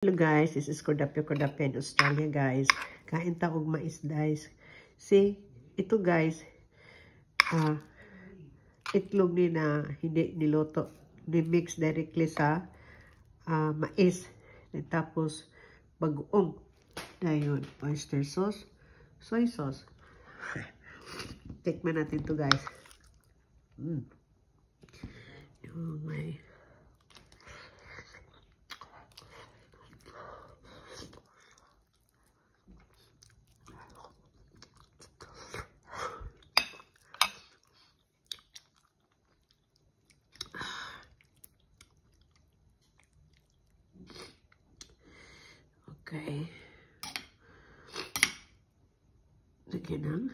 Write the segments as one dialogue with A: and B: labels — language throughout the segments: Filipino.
A: Hello guys, this is Kordapyo in Australia guys. Kain ta og mais guys. See, ito guys, itlog ni na hindi niloto. Ni-mix directly sa mais. And tapos, bagoong. Ngayon, oyster sauce, soy sauce. Tikman natin to guys. Oh my. Okay. Lagyan ng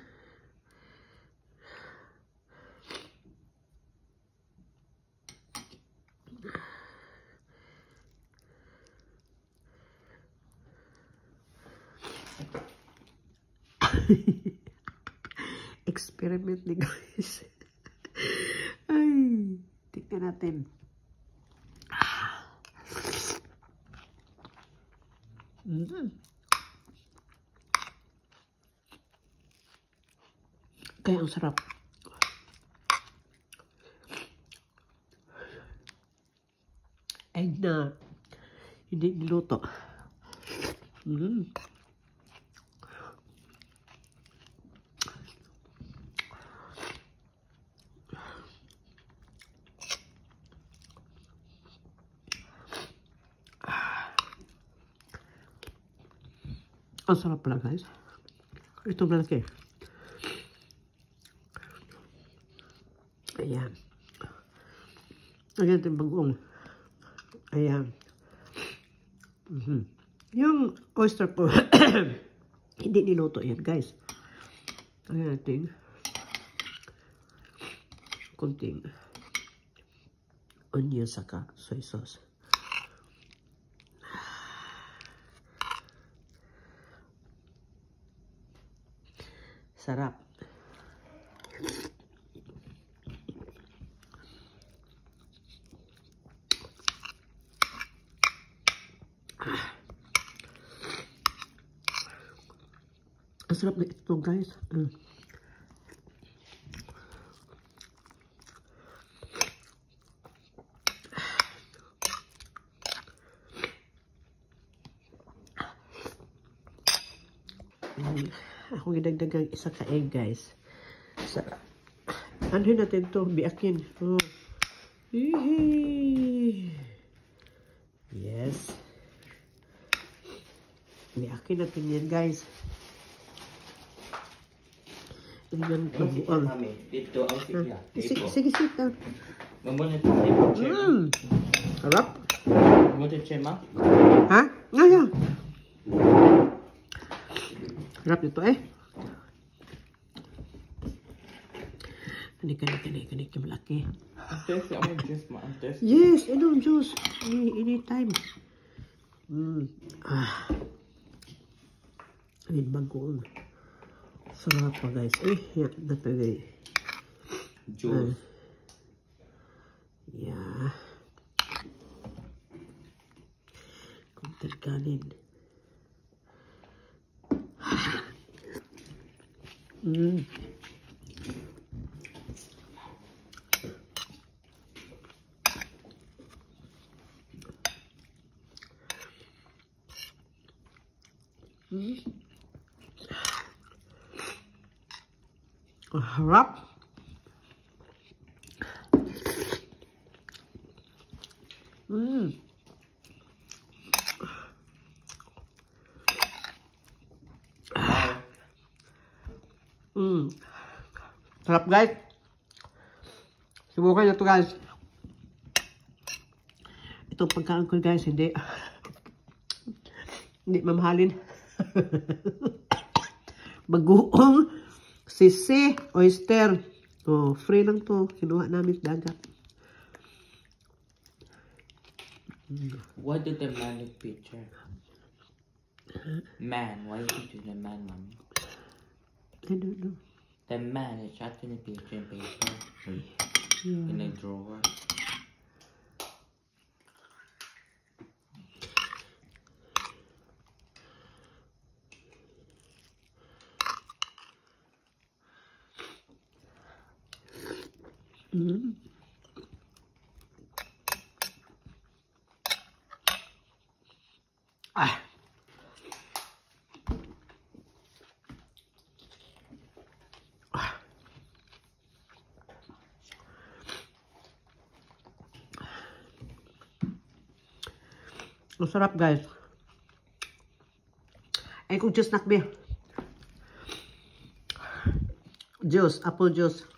A: experiment ni guys. Ay, tingnan natin. Kaya ang sarap. Egg na hindi niluto. Ang sarap pala guys. Ito malaki. Ayan. Ayan yung bagoong. Ayan. Yung oyster ko, hindi niluto yan guys. Ayan natin. Kunting onion saka soy sauce. Sarap. Ang sarap na ito guys. Ako ginagdagang isa ka egg guys. Ano natin to? Biakin. Oh. Yes. Biakin natin yan guys. Tingnan bagoong.
B: Dito ang sikya.
A: Sige, sit down.
B: Mamunit tayo.
A: Sarap.
B: Mamunit siya ma?
A: Ha? Ngayon. Sarap ito eh. Kanik malaki.
B: Antes, ako juice ma. Antes.
A: Yes, I know juice. Anytime. Ayun, bagoong. Sarap pa guys. Yan. Napagay.
B: Juice.
A: Yeah. Kuntil kanin. Harap. Sarap guys. Subukan nyo to guys. Itong pagkain ko guys, hindi mamahalin. Bagoong, sisi, oyster. Oh, free lang to. Kinuha namin sa dagat.
B: What did the man look picture? Man, why did you do the man, mom?
A: I don't know.
B: The man is shot in a picture in paper.
A: Yeah.
B: In a drawer.
A: Ah. Masarap guys. Ay kung juice nakbi. Juice, apple juice.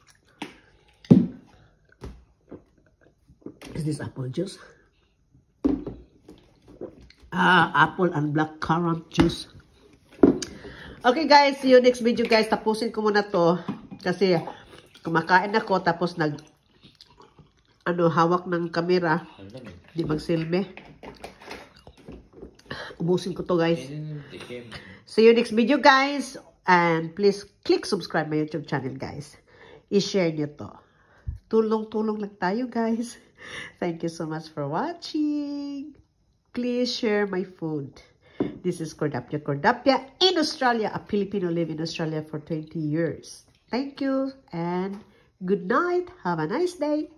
A: Is this apple juice? Apple and black currant juice. Okay guys, see you next video guys. Tapusin ko muna to kasi kumakain ako tapos hawak ng camera. Di magsilbi. Ubusin ko to guys. See you next video guys. And please click subscribe my YouTube channel guys. I-share nyo to. Tulong-tulong lang tayo guys. Thank you so much for watching. Please share my food. This is Cordapia in Australia. A Filipino live in Australia for 20 years. Thank you and good night. Have a nice day.